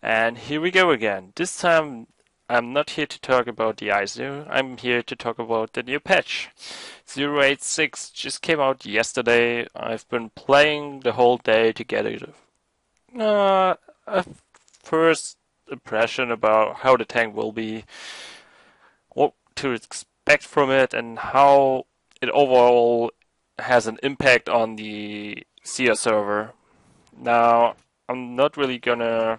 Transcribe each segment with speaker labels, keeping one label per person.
Speaker 1: And here we go again. This time I'm not here to talk about the ISO, I'm here to talk about the new patch. 086 just came out yesterday. I've been playing the whole day to get a first impression about how the tank will be, what to expect from it, and how it overall has an impact on the CS server. Now, I'm not really gonna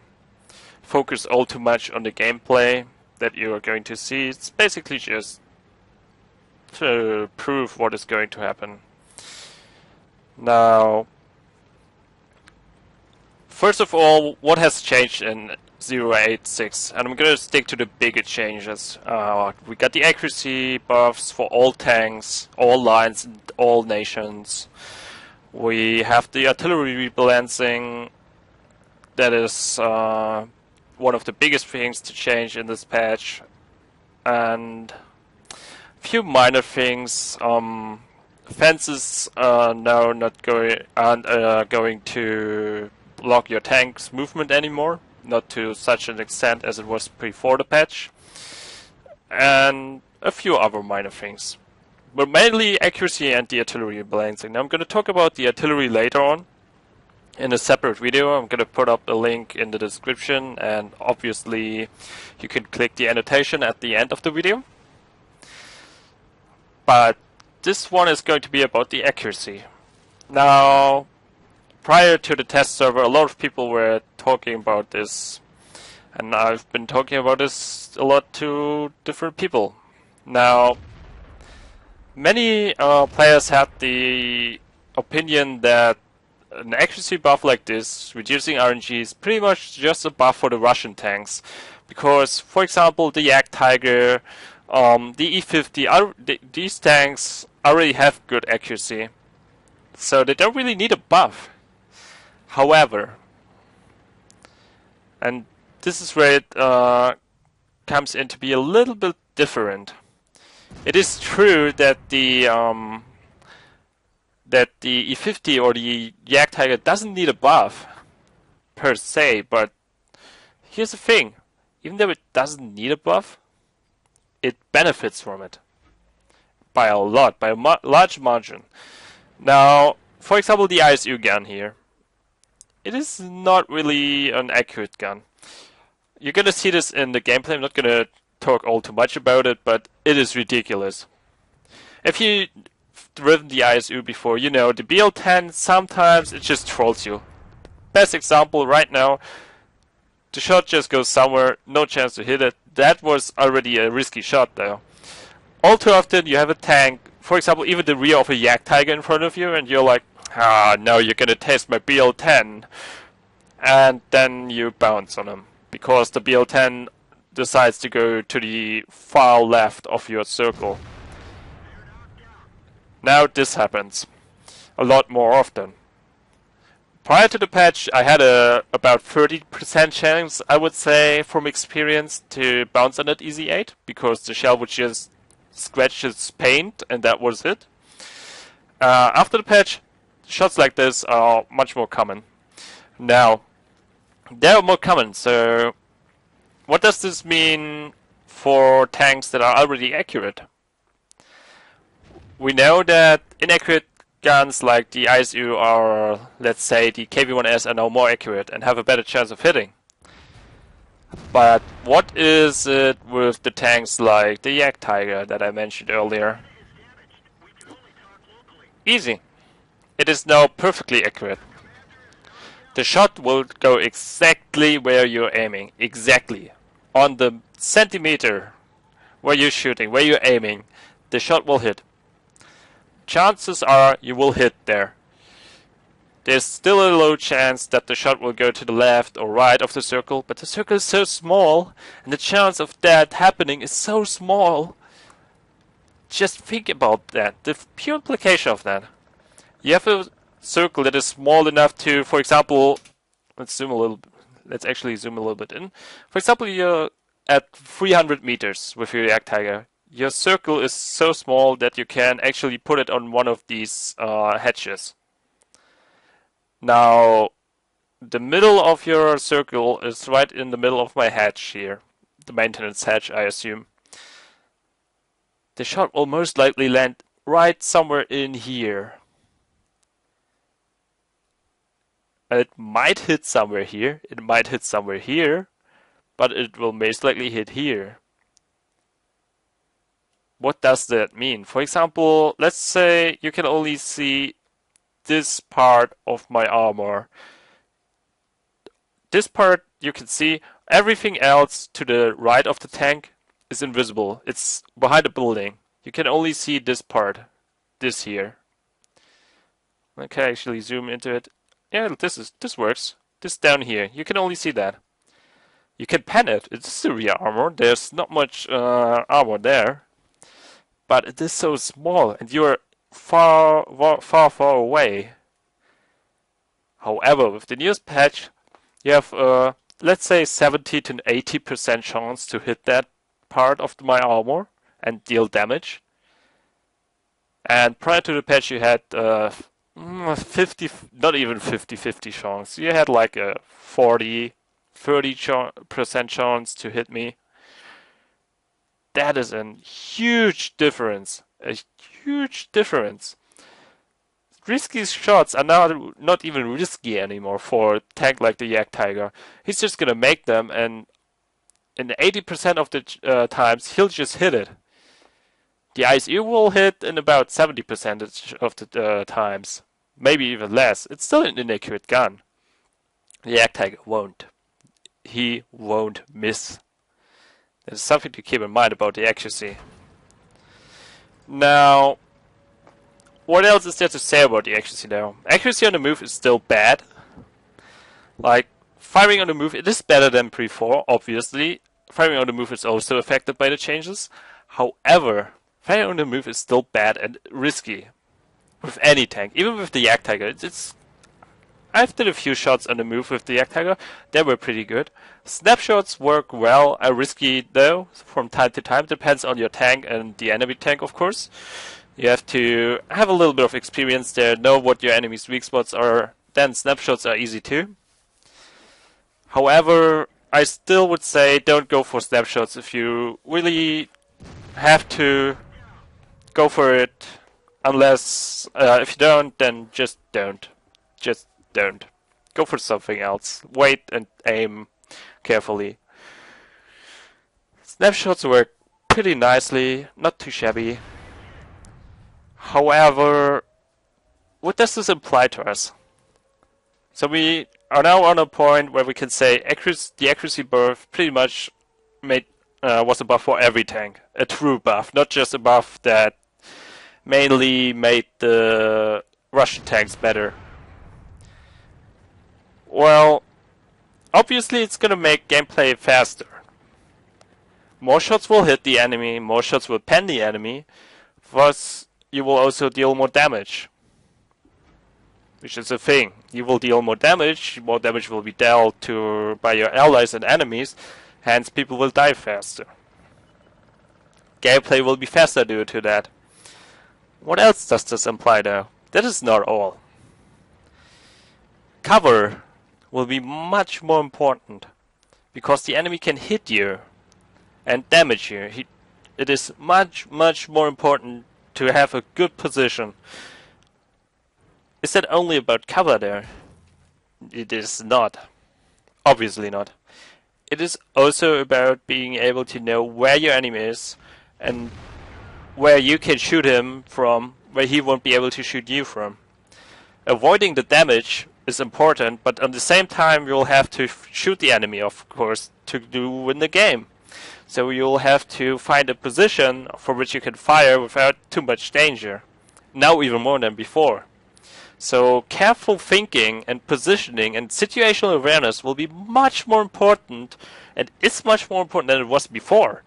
Speaker 1: focus all too much on the gameplay that you are going to see. It's basically just to prove what is going to happen. Now, first of all, what has changed in 086? And I'm gonna stick to the bigger changes. We got the accuracy buffs for all tanks, all lines, and all nations. We have the artillery rebalancing. That is one of the biggest things to change in this patch, and a few minor things. Fences are now aren't going to block your tank's movement anymore, not to such an extent as it was before the patch, and a few other minor things. But mainly accuracy and the artillery balancing. Now I'm going to talk about the artillery later on in a separate video. I'm going to put up a link in the description, and obviously you can click the annotation at the end of the video. But this one is going to be about the accuracy. Now, prior to the test server, a lot of people were talking about this, and I've been talking about this a lot to different people. Now, many players had the opinion that an accuracy buff like this, reducing RNG, is pretty much just a buff for the Russian tanks. Because, for example, the Yak Tiger, the E50, these tanks already have good accuracy. So they don't really need a buff. However, and this is where it comes in to be a little bit different. It is true that the E50 or the Yak Tiger doesn't need a buff per se, but here's the thing: even though it doesn't need a buff, it benefits from it by a lot, by a large margin. Now, for example, the ISU gun here. It is not really an accurate gun. You're gonna see this in the gameplay. I'm not gonna talk all too much about it, but it is ridiculous. If you driven the ISU before, you know the BL10 sometimes it just trolls you. Best example right now, the shot just goes somewhere, no chance to hit it. That was already a risky shot though. All too often you have a tank, for example even the rear of a Yak Tiger in front of you, and you're like, no, you're gonna test my BL10, and then you bounce on him because the BL10 decides to go to the far left of your circle. Now this happens a lot more often. Prior to the patch, I had about 30% chance, I would say, from experience, to bounce on that Easy 8, because the shell would just scratch its paint, and that was it. After the patch, shots like this are much more common. Now, they are more common, so what does this mean for tanks that are already accurate? We know that inaccurate guns like the ISU or, let's say, the KV-1S are now more accurate and have a better chance of hitting. But what is it with the tanks like the Yak Tiger that I mentioned earlier? Easy. It is now perfectly accurate. The shot will go exactly where you're aiming. Exactly. On the centimeter where you're shooting, where you're aiming, the shot will hit. Chances are you will hit there. There's still a low chance that the shot will go to the left or right of the circle, but the circle is so small, and the chance of that happening is so small. Just think about that, the pure implication of that. You have a circle that is small enough to, for example, let's actually zoom a little bit in. For example, you're at 300 meters with your Yak Tiger. Your circle is so small that you can actually put it on one of these hatches. Now, The middle of your circle is right in the middle of my hatch here. The maintenance hatch, I assume. The shot will most likely land right somewhere in here. And it might hit somewhere here. It might hit somewhere here. But it will most likely hit here. What does that mean? For example, let's say you can only see this part of my armor. This part you can see. Everything else to the right of the tank is invisible. It's behind a building. You can only see this part. This here. Okay, actually zoom into it. Yeah, this works. This down here. You can only see that. You can pan it. It's the rear armor. There's not much armor there. But it is so small and you're far away. However, with the newest patch, you have let's say 70 to 80% chance to hit that part of my armor and deal damage. And prior to the patch, you had 50, not even 50-50 chance. You had like a 40-30% chance to hit me. That is a huge difference. A huge difference. Risky shots are now not even risky anymore for a tank like the Jagdtiger. He's just gonna make them, and in 80% of the times, he'll just hit it. The ISU will hit in about 70% of the times. Maybe even less. It's still an inaccurate gun. The Jagdtiger won't. He won't miss. There's something to keep in mind about the accuracy. Now, what else is there to say about the accuracy now? Accuracy on the move is still bad. Like, firing on the move, it is better than before, obviously. Firing on the move is also affected by the changes. However, firing on the move is still bad and risky. With any tank, even with the Jagdtiger. I've did a few shots on the move with the Jagdtiger. They were pretty good. Snapshots work well, are risky though, from time to time. Depends on your tank and the enemy tank, of course. You have to have a little bit of experience there, know what your enemy's weak spots are. Then snapshots are easy too. However, I still would say don't go for snapshots if you really have to go for it. Unless, if you don't, then just don't. Just don't. Go for something else. Wait and aim carefully. Snapshots work pretty nicely, not too shabby. However, what does this imply to us? So we are now on a point where we can say the accuracy buff pretty much was a buff for every tank. A true buff, not just a buff that mainly made the Russian tanks better. Well, obviously it's gonna make gameplay faster. More shots will hit the enemy, more shots will pen the enemy, thus you will also deal more damage. Which is a thing. You will deal more damage will be dealt by your allies and enemies, hence people will die faster. Gameplay will be faster due to that. What else does this imply though? That is not all. Cover will be much more important, because the enemy can hit you and damage you. It is much more important to have a good position. Is that only about cover there? It is not. Obviously not. It is also about being able to know where your enemy is and where you can shoot him from, where he won't be able to shoot you from. Avoiding the damage is important, but at the same time you'll have to shoot the enemy, of course, to win the game. So you'll have to find a position for which you can fire without too much danger. Now even more than before. So careful thinking and positioning and situational awareness will be much more important, and is much more important than it was before.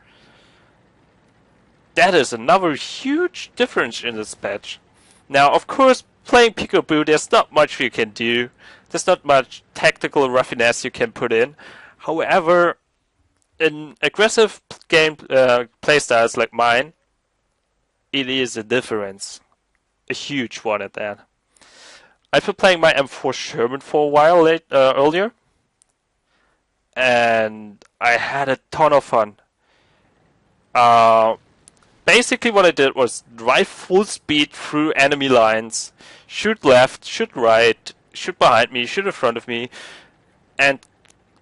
Speaker 1: That is another huge difference in this patch. Now, of course, playing peekaboo, there's not much you can do. There's not much tactical raffinesse you can put in. However, in aggressive game playstyles like mine, it is a difference. A huge one at that. I've been playing my M4 Sherman for a while earlier, and I had a ton of fun. Basically what I did was drive full speed through enemy lines, shoot left, shoot right, shoot behind me, shoot in front of me, and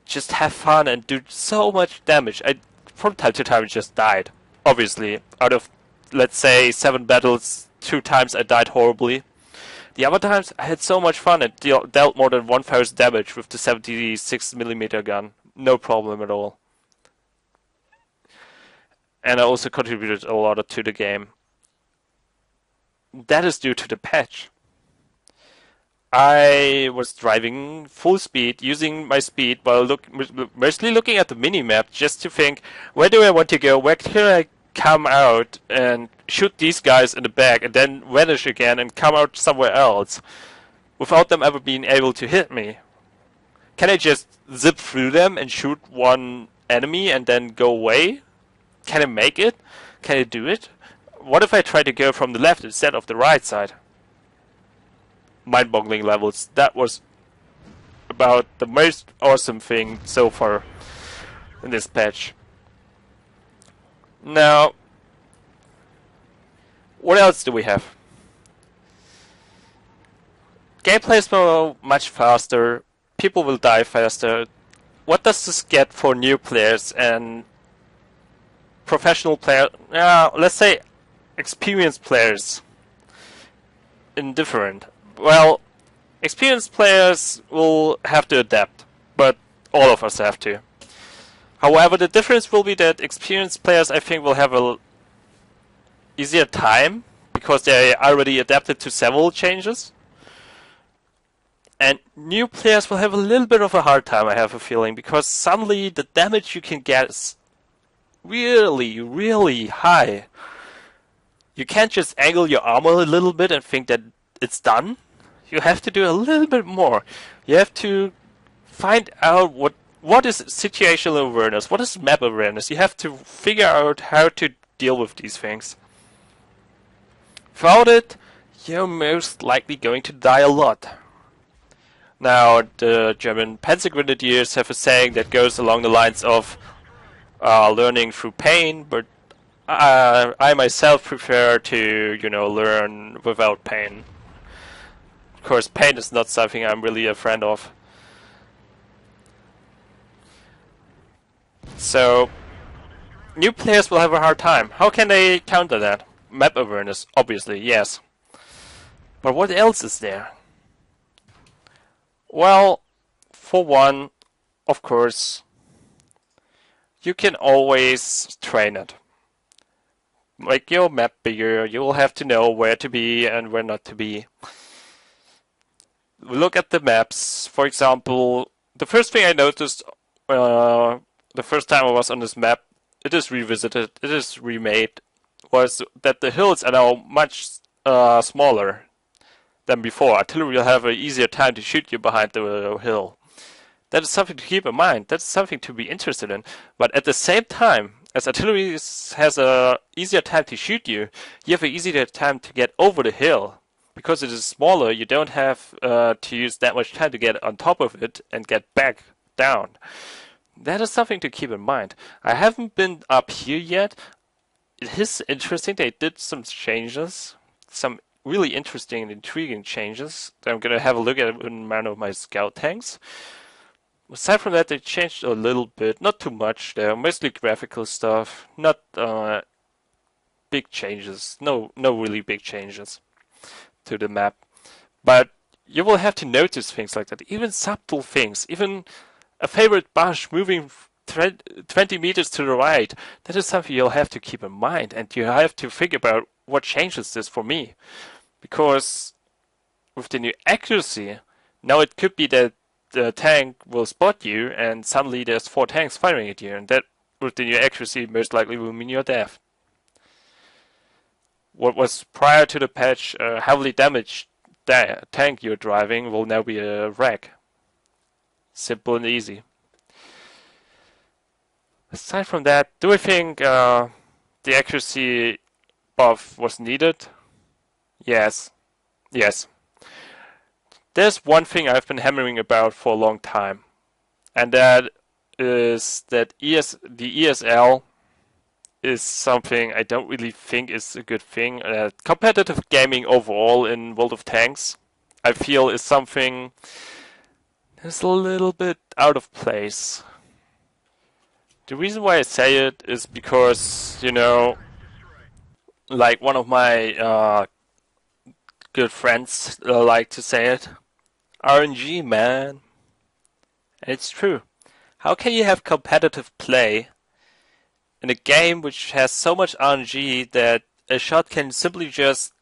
Speaker 1: just have fun and do so much damage. From time to time just died. Obviously, out of, let's say, 7 battles, 2 times I died horribly. The other times I had so much fun and dealt more than 1000 damage with the 76mm gun. No problem at all. And I also contributed a lot to the game. That is due to the patch. I was driving full speed, using my speed while mostly looking at the minimap just to think, where do I want to go, where can I come out and shoot these guys in the back and then vanish again and come out somewhere else without them ever being able to hit me. Can I just zip through them and shoot one enemy and then go away? Can I make it? Can I do it? What if I try to go from the left instead of the right side? Mind-boggling levels. That was about the most awesome thing so far in this patch. Now, what else do we have? Gameplay is much faster. People will die faster. What does this get for new players and professional players? Let's say experienced players. Indifferent. Well, experienced players will have to adapt, but all of us have to. However, the difference will be that experienced players, I think, will have a easier time because they already adapted to several changes. And new players will have a little bit of a hard time, I have a feeling, because suddenly the damage you can get is really, really high. You can't just angle your armor a little bit and think that it's done. You have to do a little bit more. You have to find out what is situational awareness, what is map awareness. You have to figure out how to deal with these things. Without it, you're most likely going to die a lot. Now, the German Panzer Grenadiers have a saying that goes along the lines of learning through pain, but I myself prefer to, learn without pain. Of course, pain is not something I'm really a friend of. So, new players will have a hard time. How can they counter that? Map awareness, obviously, yes. But what else is there? Well, for one, of course, you can always train it. Make your map bigger, you will have to know where to be and where not to be. Look at the maps. For example, the first thing I noticed the first time I was on this map, it is revisited, it is remade, was that the hills are now much smaller than before. Artillery will have an easier time to shoot you behind the hill. That is something to keep in mind. That's something to be interested in. But at the same time, as artillery has a easier time to shoot you, you have an easier time to get over the hill. Because it is smaller, you don't have to use that much time to get on top of it and get back down. That is something to keep in mind. I haven't been up here yet. It is interesting. They did some changes, some really interesting and intriguing changes that I'm going to have a look at in one of my scout tanks. Aside from that, they changed a little bit, not too much. They're mostly graphical stuff, not big changes. No really big changes to the map. But you will have to notice things like that, even subtle things, even a favorite bush moving 20 meters to the right. That is something you'll have to keep in mind, and you have to think about what changes this for me. Because with the new accuracy, now it could be that the tank will spot you and suddenly there's 4 tanks firing at you, and that with the new accuracy most likely will mean your death. What was prior to the patch a heavily damaged tank you're driving will now be a wreck. Simple and easy. Aside from that, do I think the accuracy buff was needed? Yes. There's one thing I've been hammering about for a long time, and that is that the ESL is something I don't really think is a good thing. Competitive gaming overall in World of Tanks, I feel, is something that's a little bit out of place. The reason why I say it is because, you know, like one of my good friends like to say it, RNG, man. And it's true. How can you have competitive play in a game which has so much RNG that a shot can simply just,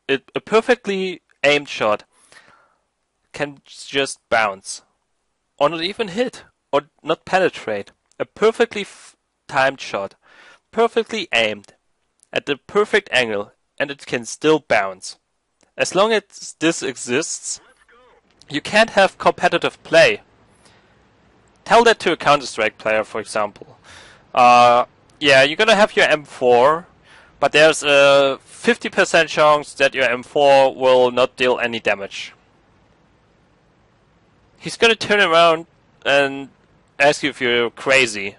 Speaker 1: a perfectly aimed shot can just bounce, or not even hit, or not penetrate. A perfectly timed shot, perfectly aimed, at the perfect angle, and it can still bounce. As long as this exists, you can't have competitive play. Tell that to a Counter-Strike player, for example. Yeah, you're gonna have your M4, but there's a 50% chance that your M4 will not deal any damage. He's gonna turn around and ask you if you're crazy.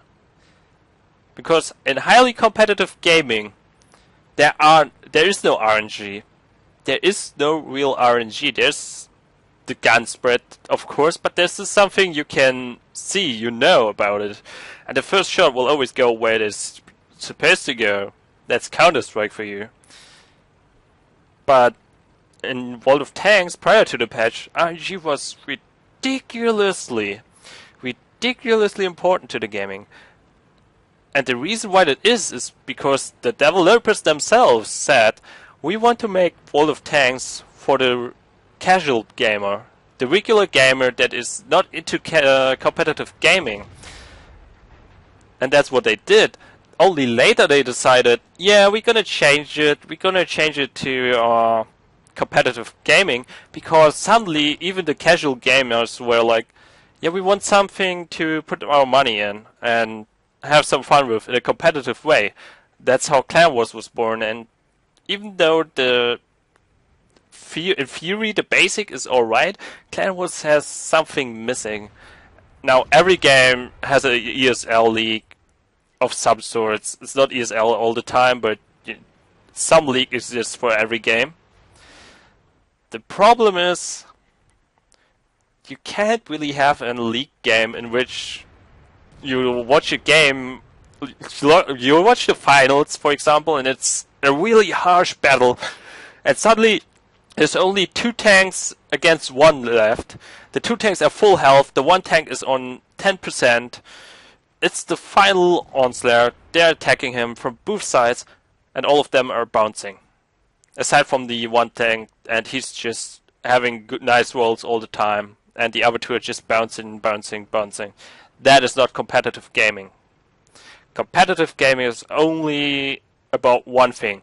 Speaker 1: Because in highly competitive gaming, there is no RNG. There is no real RNG. There's the gun spread, of course, but this is something you can see, you know about it. And the first shot will always go where it is supposed to go. That's Counter-Strike for you. But in World of Tanks, prior to the patch, RNG was ridiculously important to the gaming. And the reason why that is because the developers themselves said, we want to make World of Tanks for the casual gamer, the regular gamer that is not into competitive gaming. And that's what they did. Only later they decided, yeah, we're gonna change it. We're gonna change it to competitive gaming, because suddenly even the casual gamers were like, yeah, we want something to put our money in and have some fun with in a competitive way. That's how Clan Wars was born. And even though in theory the basic is alright, Clan Wars has something missing. Now every game has a ESL league of some sorts. It's not ESL all the time, but some league exists for every game. The problem is, you can't really have a league game in which you watch a game, you watch the finals, for example, and it's a really harsh battle, and suddenly there's only 2 tanks against 1 left. The 2 tanks are full health, the 1 tank is on 10%. It's the final onslaught, they're attacking him from both sides, and all of them are bouncing. Aside from the 1 tank, and he's just having good, nice rolls all the time, and the other 2 are just bouncing. That is not competitive gaming. Competitive gaming is only about one thing: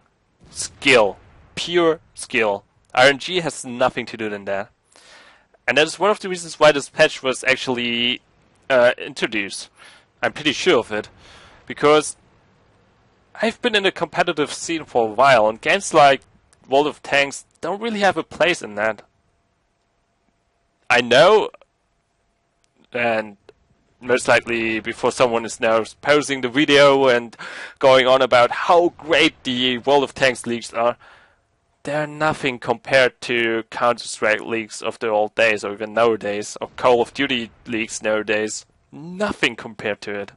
Speaker 1: skill. Pure skill. RNG has nothing to do with that. And that is one of the reasons why this patch was actually introduced. I'm pretty sure of it. Because I've been in the competitive scene for a while, and games like World of Tanks don't really have a place in that. I know, and most likely before someone is now posting the video and going on about how great the World of Tanks leagues are, they're nothing compared to Counter-Strike leagues of the old days, or even nowadays, or Call of Duty leagues nowadays. Nothing compared to it.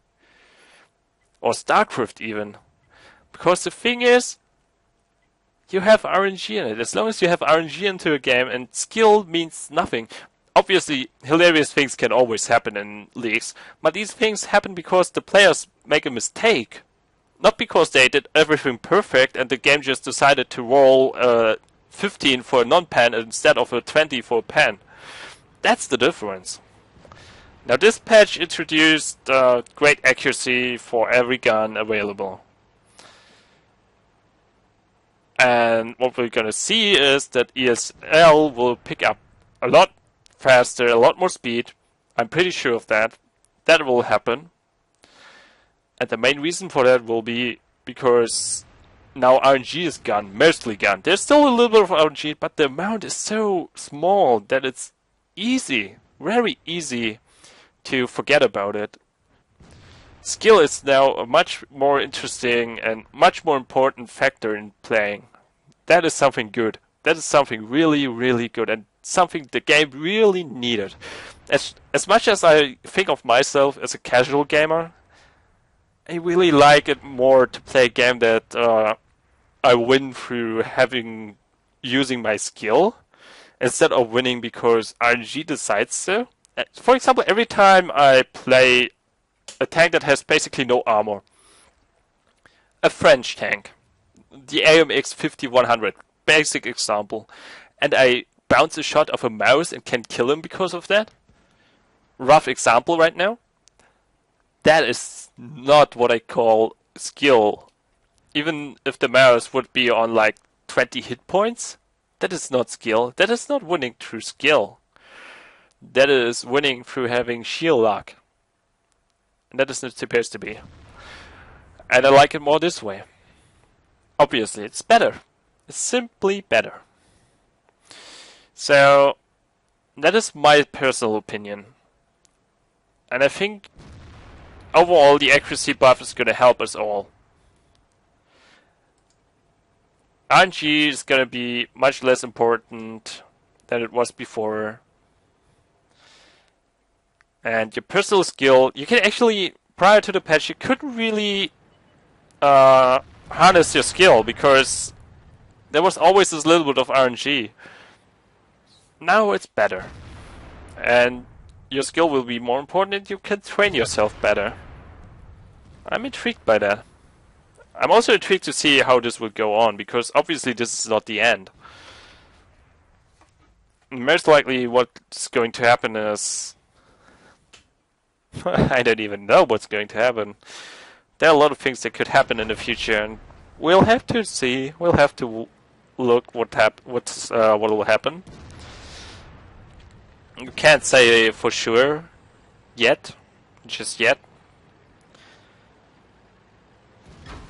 Speaker 1: Or StarCraft even. Because the thing is, you have RNG in it. As long as you have RNG into a game, and skill means nothing. Obviously, hilarious things can always happen in leagues, but these things happen because the players make a mistake. Not because they did everything perfect and the game just decided to roll 15 for a non-pen instead of a 20 for a pen. That's the difference. Now this patch introduced great accuracy for every gun available. And what we're gonna see is that ESL will pick up a lot faster, a lot more speed. I'm pretty sure of that. That will happen. And the main reason for that will be because now RNG is gone, mostly gone. There's still a little bit of RNG, but the amount is so small that it's easy, very easy to forget about it. Skill is now a much more interesting and much more important factor in playing. That is something good. That is something really, really good, and something the game really needed. As much as I think of myself as a casual gamer, I really like it more to play a game that I win through using my skill instead of winning because RNG decides so. For example, every time I play a tank that has basically no armor, a French tank, the AMX 5100, basic example, and I bounce a shot of a mouse and can kill him because of that. Rough example right now. That is not what I call skill. Even if the mouse would be on like 20 hit points, that is not skill. That is not winning through skill. That is winning through having sheer luck. And that is not supposed to be. And I like it more this way. Obviously, it's better. It's simply better. So, that is my personal opinion. And I think overall the accuracy buff is going to help us all. RNG is going to be much less important than it was before. And your personal skill, you can actually, prior to the patch, you couldn't really harness your skill because there was always this little bit of RNG. Now it's better. And your skill will be more important and you can train yourself better. I'm intrigued by that. I'm also intrigued to see how this will go on, because obviously this is not the end. Most likely what's going to happen is... I don't even know what's going to happen. There are a lot of things that could happen in the future, and we'll have to see. We'll have to look what will happen. You can't say for sure yet, just yet.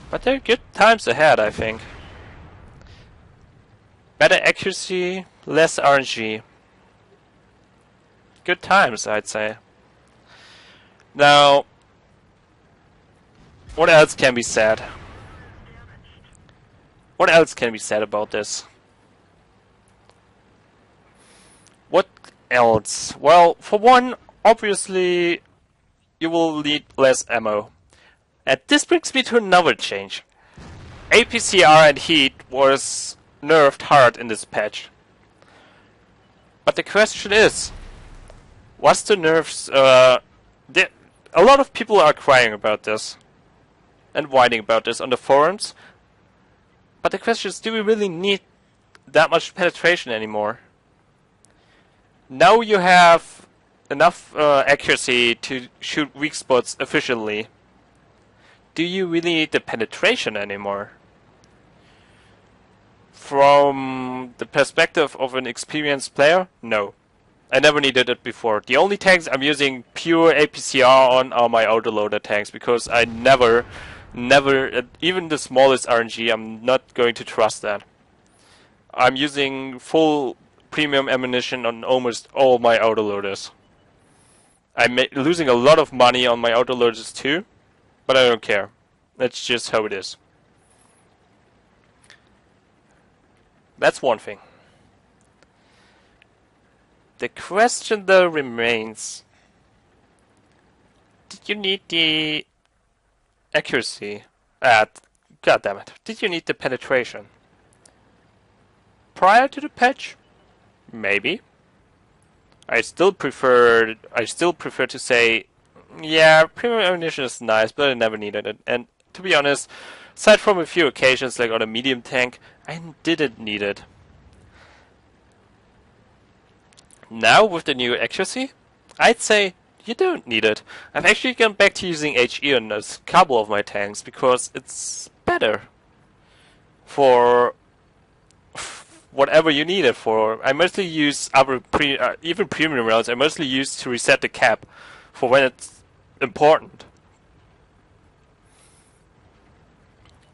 Speaker 1: But there are good times ahead, I think. Better accuracy, less RNG. Good times, I'd say. Now, what else can be said? What else can be said about this? What else? Well, for one, obviously, you will need less ammo. And this brings me to another change. APCR and heat was nerfed hard in this patch. But the question is, was the nerfs... a lot of people are crying about this and whining about this on the forums. But the question is, do we really need that much penetration anymore? Now you have enough accuracy to shoot weak spots efficiently. Do you really need the penetration anymore? From the perspective of an experienced player, no. I never needed it before. The only tanks I'm using pure APCR on are my autoloader tanks, because I never, even the smallest RNG, I'm not going to trust that. I'm using full premium ammunition on almost all my autoloaders. I'm losing a lot of money on my autoloaders too, but I don't care. That's just how it is. That's one thing. The question though remains, did you need the accuracy? God damn it. Did you need the penetration? Prior to the patch? Maybe. I still prefer to say, yeah, premium ammunition is nice, but I never needed it. And to be honest, aside from a few occasions like on a medium tank, I didn't need it. Now with the new accuracy, I'd say you don't need it. I've actually gone back to using HE on a couple of my tanks because it's better for whatever you need it for. I mostly use even premium rounds. I mostly use to reset the cap for when it's important.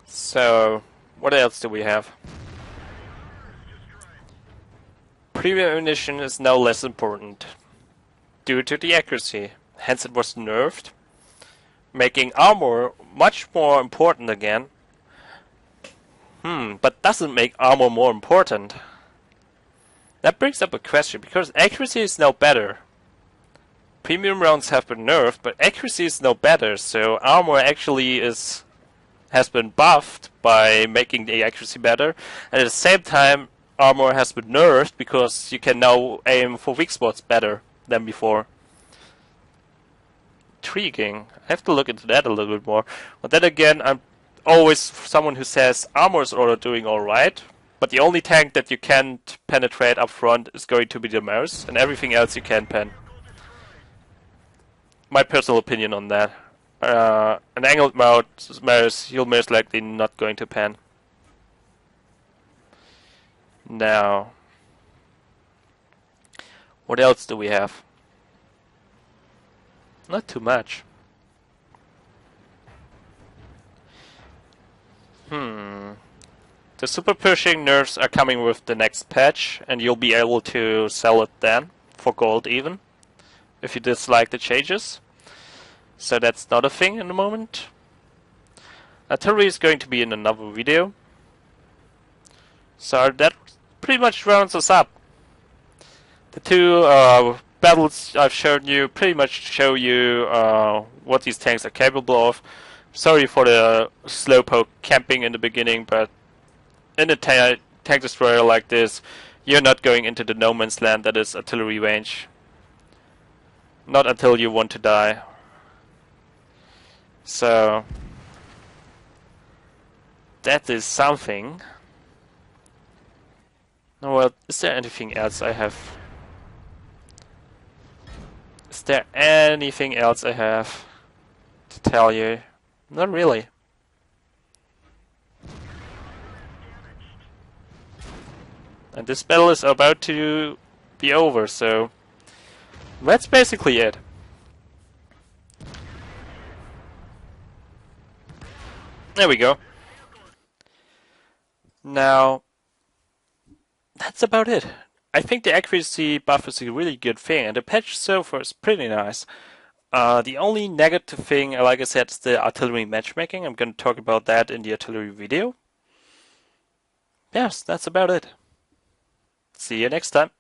Speaker 1: So, what else do we have? Premium ammunition is now less important due to the accuracy. Hence it was nerfed, making armor much more important again. But doesn't make armor more important. That brings up a question, because accuracy is now better. Premium rounds have been nerfed, but accuracy is now better, so armor actually has been buffed by making the accuracy better, and at the same time armor has been nerfed because you can now aim for weak spots better than before. Intriguing. I have to look into that a little bit more. But then again, I'm always someone who says armor is doing alright, but the only tank that you can't penetrate up front is going to be the mouse, and everything else you can pen. My personal opinion on that. An angled mouse, you're most likely not going to pen. Now, what else do we have? Not too much. The super pushing nerfs are coming with the next patch, and you'll be able to sell it then, for gold even, if you dislike the changes. So that's not a thing in the moment. Artillery is going to be in another video. So that pretty much rounds us up. The two battles I've shown you pretty much show you what these tanks are capable of. Sorry for the slowpoke camping in the beginning, but in a tank destroyer like this, you're not going into the no man's land that is artillery range. Not until you want to die. So that is something. Well, is there anything else I have? Is there anything else I have to tell you? Not really. And this battle is about to be over, so that's basically it. There we go. Now, that's about it. I think the accuracy buff is a really good thing, and the patch so far is pretty nice. The only negative thing, like I said, is the artillery matchmaking. I'm going to talk about that in the artillery video. Yes, that's about it. See you next time.